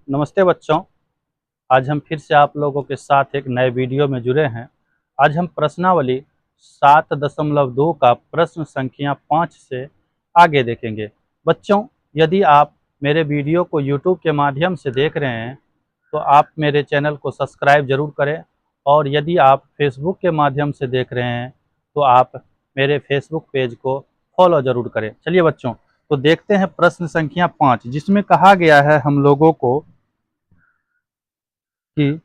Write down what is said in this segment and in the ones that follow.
नमस्ते बच्चों। आज हम फिर से आप लोगों के साथ एक नए वीडियो में जुड़े हैं। आज हम प्रश्नावली 7.2 का प्रश्न संख्या 5 से आगे देखेंगे। बच्चों, यदि आप मेरे वीडियो को यूट्यूब के माध्यम से देख रहे हैं तो आप मेरे चैनल को सब्सक्राइब ज़रूर करें, और यदि आप फेसबुक के माध्यम से देख रहे हैं तो आप मेरे फेसबुक पेज को फॉलो ज़रूर करें। चलिए बच्चों, तो देखते हैं प्रश्न संख्या 5, जिसमें कहा गया है हम लोगों को कि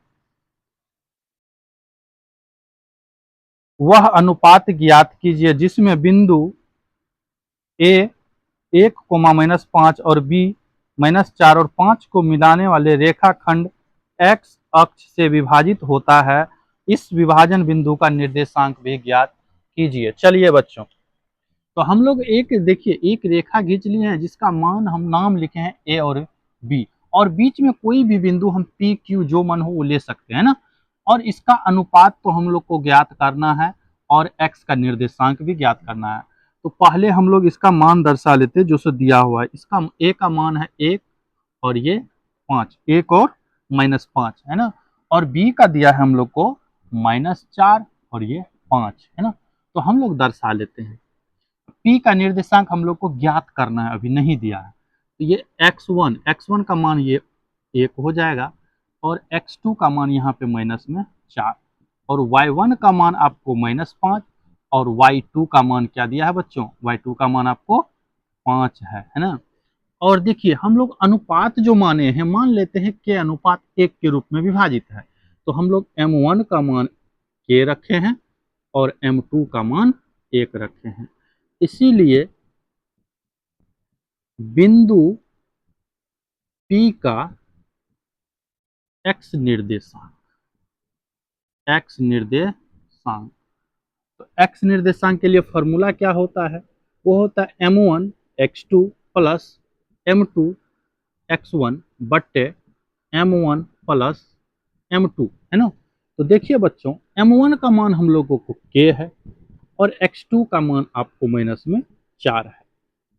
वह अनुपात ज्ञात कीजिए जिसमें बिंदु ए 1, और बी -4 और 5 को मिलाने वाले रेखाखंड एक्स अक्ष से विभाजित होता है। इस विभाजन बिंदु का निर्देशांक भी ज्ञात कीजिए। चलिए बच्चों, तो हम लोग देखिए एक रेखा खींच लिए हैं जिसका मान हम नाम लिखे हैं ए और बी, और बीच में कोई भी बिंदु हम पी क्यू जो मन हो वो ले सकते हैं ना। और इसका अनुपात तो हम लोग को ज्ञात करना है और एक्स का निर्देशांक भी ज्ञात करना है। तो पहले हम लोग इसका मान दर्शा लेते हैं जो सो दिया हुआ है। इसका ए का मान है 1 और ये 5, 1 और -5 है ना। और बी का दिया है हम लोग को -4 और ये 5 है ना। तो हम लोग दर्शा लेते हैं। पी का निर्देशांक हम लोग को ज्ञात करना है, अभी नहीं दिया है। तो ये x1 का मान ये 1 हो जाएगा, और x2 का मान यहाँ पे -4, और y1 का मान आपको -5, और y2 का मान क्या दिया है बच्चों? y2 का मान आपको 5 है ना। और देखिए हम लोग अनुपात जो माने हैं, मान लेते हैं k अनुपात 1 के रूप में विभाजित है। तो हम लोग m1 का मान k रखे हैं और m2 का मान 1 रखे हैं। इसीलिए बिंदु P का x निर्देशांक, तो x निर्देशांक के लिए फॉर्मूला क्या होता है? वो होता है m1 x2 plus m2 x1 बट्टे m1 प्लस m2 है ना। तो देखिए बच्चों, m1 का मान हम लोगों को k है, और x2 का मान आपको माइनस में 4 है,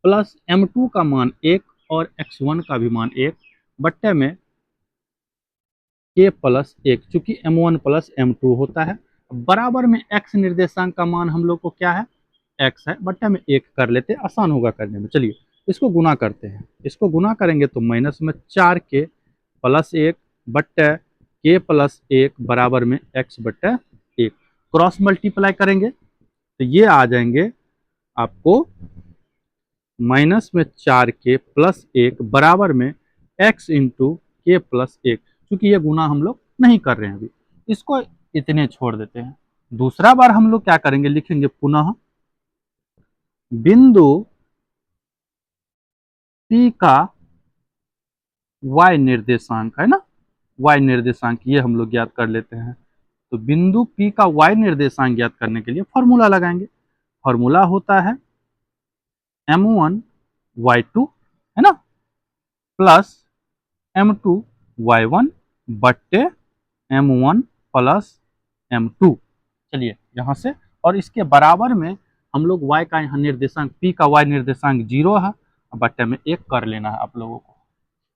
प्लस m2 का मान 1 और x1 का भी मान 1 बट्टे में k प्लस 1, चूंकि m1 प्लस m2 होता है। बराबर में x निर्देशांक का मान हम लोग को क्या है? x है, बट्टे में 1 कर लेते, आसान होगा करने में। चलिए इसको गुना करते हैं। इसको गुना करेंगे तो माइनस में 4k प्लस 1 बट्टे k प्लस 1 बराबर में x बट्टे 1। क्रॉस मल्टीप्लाई करेंगे तो ये आ जाएंगे आपको माइनस में 4k प्लस 1 बराबर में x इंटू के प्लस 1। क्योंकि ये गुना हम लोग नहीं कर रहे हैं अभी, इसको इतने छोड़ देते हैं। दूसरा बार हम लोग क्या करेंगे, लिखेंगे पुनः बिंदु P का y निर्देशांक है ना, y निर्देशांक ये हम लोग ज्ञात कर लेते हैं। तो बिंदु P का y निर्देशांक ज्ञात करने के लिए फॉर्मूला लगाएंगे। फॉर्मूला होता है m1 y2 है ना, प्लस m2 y1 बट्टे m1 प्लस m2। चलिए यहाँ से, और इसके बराबर में हम लोग y का यहाँ निर्देशांक P का y निर्देशांक 0 है, बट्टे में 1 कर लेना है आप लोगों को।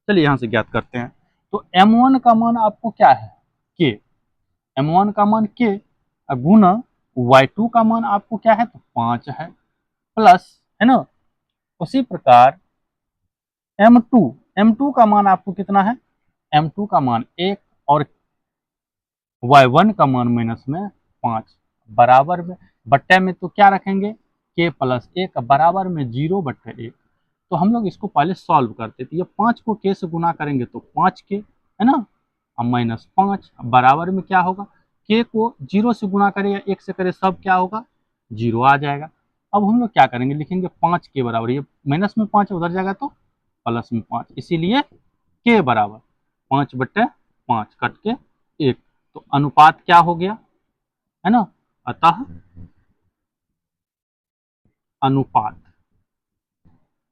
चलिए यहाँ से ज्ञात करते हैं। तो m1 का मान आपको क्या है? k। m1 का मान k गुना y2 का मान आपको क्या है? तो 5 है, प्लस है ना। उसी प्रकार m2 का मान आपको कितना है? m2 का मान 1 और y1 का मान माइनस में 5 बराबर में बट्टे में तो क्या रखेंगे? k प्लस 1 बराबर में 0 बट्टे 1। तो हम लोग इसको पहले सॉल्व करते थे। ये 5 को k से गुना करेंगे तो 5k है ना, अब माइनस 5 बराबर में क्या होगा? k को 0 से गुना करें या 1 से करें, सब क्या होगा? 0 आ जाएगा। अब हम लोग क्या करेंगे, लिखेंगे 5 के बराबर, ये माइनस में 5 उधर जाएगा तो प्लस में 5, इसीलिए k बराबर 5 बट्टे 5 कट के 1। तो अनुपात क्या हो गया है ना, अतः अनुपात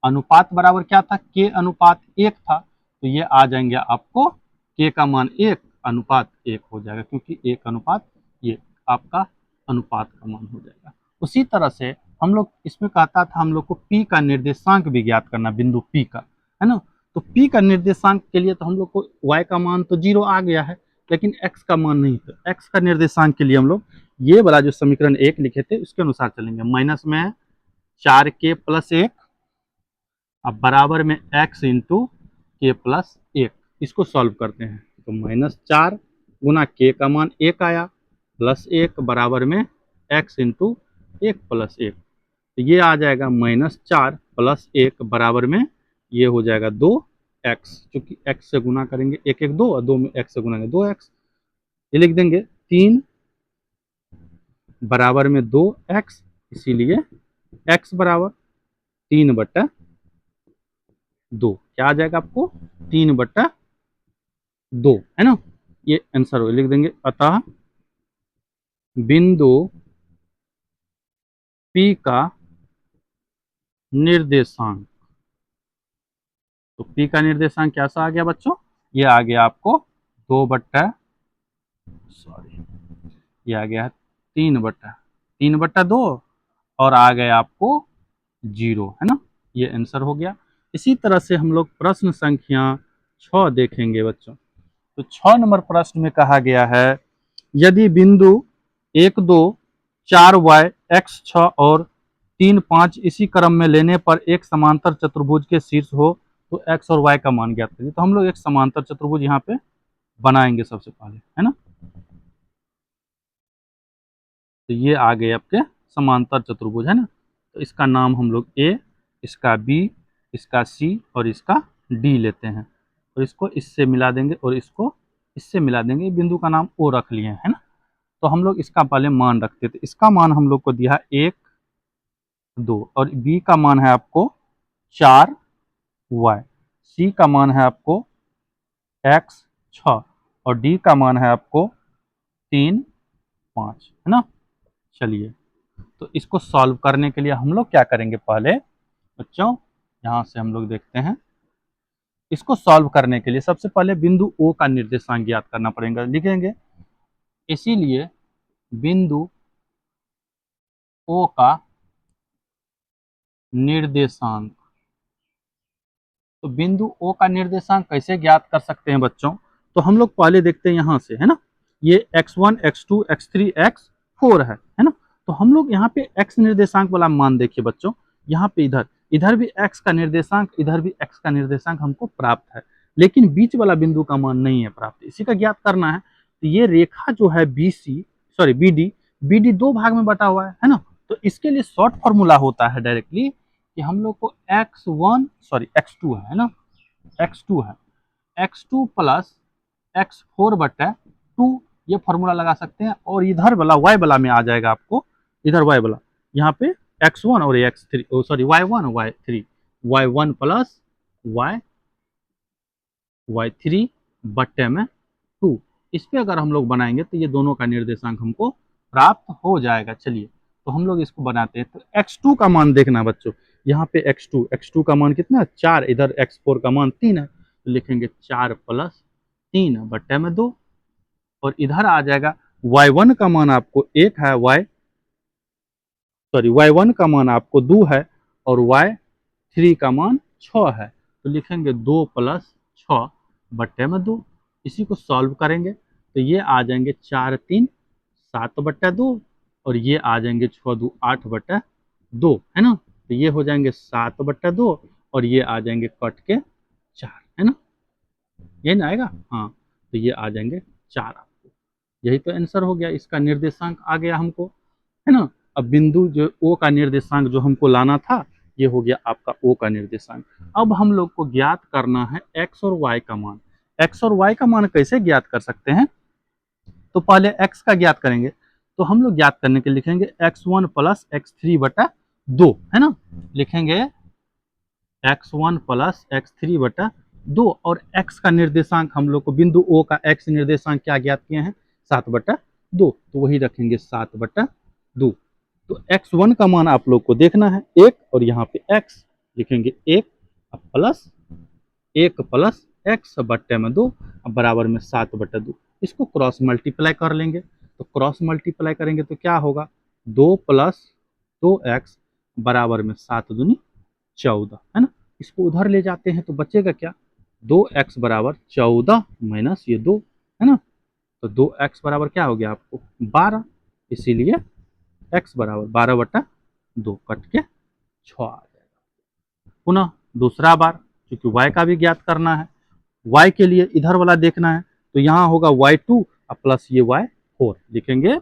अनुपात बराबर क्या था? k अनुपात 1 था, तो ये आ जाएंगे आपको k का मान 1 अनुपात 1 हो जाएगा, क्योंकि 1 अनुपात ये आपका अनुपात का मान हो जाएगा। उसी तरह से हम लोग इसमें कहता था हम लोग को p का निर्देशांक भी ज्ञात करना, बिंदु p का है ना। तो p का निर्देशांक के लिए तो हम लोग को y का मान तो 0 आ गया है, लेकिन x का मान नहीं। तो x का निर्देशांक के लिए हम लोग ये वाला जो समीकरण 1 लिखे थे उसके अनुसार चलेंगे। माइनस में 4k प्लस 1 अब बराबर में x इंटू के प्लस 1, इसको सॉल्व करते हैं। तो -4 गुना k का मान 1 आया प्लस 1 बराबर में x इंटू 1 प्लस 1, तो ये आ जाएगा -4 प्लस 1 बराबर में ये हो जाएगा 2x, क्योंकि x से गुना करेंगे 1 1 2 और 2 में x से गुना करेंगे 2x। ये लिख देंगे 3 बराबर में 2x, इसीलिए x बराबर 3/2 क्या आ जाएगा आपको 3/2 है ना, ये आंसर हो। लिख देंगे अतः बिंदु P का निर्देशांक, तो P का निर्देशांक कैसा आ गया बच्चों, ये आ गया आपको 3/2 और आ गया आपको 0 है ना, ये आंसर हो गया। इसी तरह से हम लोग प्रश्न संख्या 6 देखेंगे बच्चों। तो 6 नंबर प्रश्न में कहा गया है यदि बिंदु 1 2 4 y x 6 और 3 5 इसी क्रम में लेने पर एक समांतर चतुर्भुज के शीर्ष हो तो x और y का मान ज्ञात करिए। तो हम लोग एक समांतर चतुर्भुज यहाँ पे बनाएंगे सबसे पहले, है ना। तो ये आ गए आपके समांतर चतुर्भुज, है ना। तो इसका नाम हम लोग A, इसका B, इसका C और इसका D लेते हैं, और इसको इससे मिला देंगे और इसको इससे मिला देंगे। बिंदु का नाम O रख लिए है ना। तो हम लोग इसका पहले मान रखते थे। इसका मान हम लोग को दिया 1 2 और B का मान है आपको 4y, C का मान है आपको x 6 और D का मान है आपको 3 5, है ना। चलिए, तो इसको सॉल्व करने के लिए हम लोग क्या करेंगे, पहले बच्चों यहाँ से हम लोग देखते हैं। इसको सॉल्व करने के लिए सबसे पहले बिंदु O का निर्देशांक ज्ञात करना पड़ेगा। लिखेंगे इसीलिए बिंदु O का निर्देशांक, तो बिंदु O का निर्देशांक कैसे ज्ञात कर सकते हैं बच्चों, तो हम लोग पहले देखते हैं यहाँ से, है ना। ये x1 x2 x3 x4 है ना। तो हम लोग यहाँ पे x निर्देशांक वाला मान देखिए बच्चों, यहाँ पे इधर इधर भी x का निर्देशांक, इधर भी x का निर्देशांक हमको प्राप्त है, लेकिन बीच वाला बिंदु का मान नहीं है प्राप्त, इसी का ज्ञात करना है। तो ये रेखा जो है BD दो भाग में बटा हुआ है ना। तो इसके लिए शॉर्ट फॉर्मूला होता है डायरेक्टली कि हम लोग को x2 है ना, x2 प्लस x4/2 ये फॉर्मूला लगा सकते हैं। और इधर वाला y वाला में आ जाएगा आपको, इधर y वाला यहाँ पे x1 और y1 y3 y1 plus y3/2, इस पे अगर हम लोग बनाएंगे तो ये दोनों का निर्देशांक हमको प्राप्त हो जाएगा। चलिए, तो हम लोग इसको बनाते हैं। तो x2 का मान देखना बच्चों, यहाँ पे x2 का मान कितना है 4, इधर x4 का मान 3 है, तो लिखेंगे 4 प्लस 3/2 और इधर आ जाएगा y1 का मान आपको 1 है, y1 का मान आपको 2 है और y3 का मान 6 है, तो लिखेंगे 2 प्लस 6/2। इसी को सॉल्व करेंगे तो ये आ जाएंगे 4 3 7/2 और ये आ जाएंगे 6 2 8/2, है ना। तो ये हो जाएंगे 7/2 और ये आ जाएंगे कट के 4, है ना, ये ना आएगा। हाँ, तो ये आ जाएंगे 4 आपको, यही तो आंसर हो गया, इसका निर्देशांक आ गया हमको, है ना। अब बिंदु जो O का निर्देशांक जो हमको लाना था, ये हो गया आपका O का निर्देशांक। अब हम लोग को ज्ञात करना है x और y का मान। x और y का मान कैसे ज्ञात कर सकते हैं, तो पहले x का ज्ञात करेंगे। तो हम लोग ज्ञात करने के लिखेंगे x1 प्लस x3/2, है ना। लिखेंगे x1 प्लस x3/2 और x का निर्देशांक हम लोग को बिंदु O का x निर्देशांक क्या ज्ञात किए हैं 7/2, तो वही रखेंगे 7/2। तो x1 का मान आप लोग को देखना है 1 और यहाँ पे x लिखेंगे 1 प्लस x/2 बराबर में 7/2। इसको क्रॉस मल्टीप्लाई कर लेंगे, तो क्रॉस मल्टीप्लाई करेंगे तो क्या होगा 2 प्लस 2x बराबर में 7 दूनी 14, है ना। इसको उधर ले जाते हैं तो बचेगा क्या, 2x बराबर 14 माइनस ये 2, है ना। तो 2x बराबर क्या हो गया आपको 12, इसीलिए x बराबर 12/2 कट के 6 आ जाएगा। पुनः दूसरा बार, क्योंकि y का भी ज्ञात करना है, y के लिए इधर वाला देखना है, तो यहाँ होगा y2 प्लस ये y4, लिखेंगे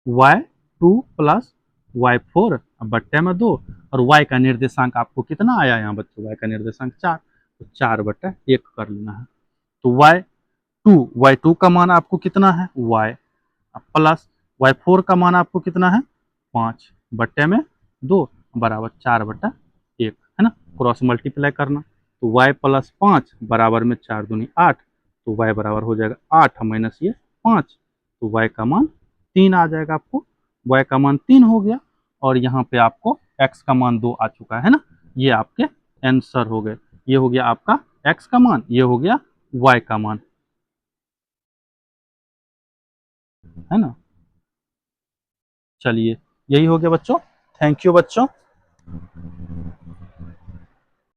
y2 प्लस y4 बट्टे में 2, और y का निर्देशांक आपको कितना आया यहाँ बच्चों, y का निर्देशांक 4, तो 4/1 कर लेना है। तो y2 का मान आपको कितना है y, प्लस y4 का मान आपको कितना है 5 बट्टे में 2 बराबर 4/1, है ना। क्रॉस मल्टीप्लाई करना, तो y प्लस 5 बराबर में 4 दूनी 8, तो y बराबर हो जाएगा 8 माइनस ये 5, तो y का मान 3 आ जाएगा आपको। y का मान 3 हो गया, और यहाँ पे आपको x का मान 2 आ चुका है ना। ये आपके आंसर हो गए, ये हो गया आपका x का मान, ये हो गया y का मान, है ना। चलिए, यही हो गया बच्चों। थैंक यू बच्चों।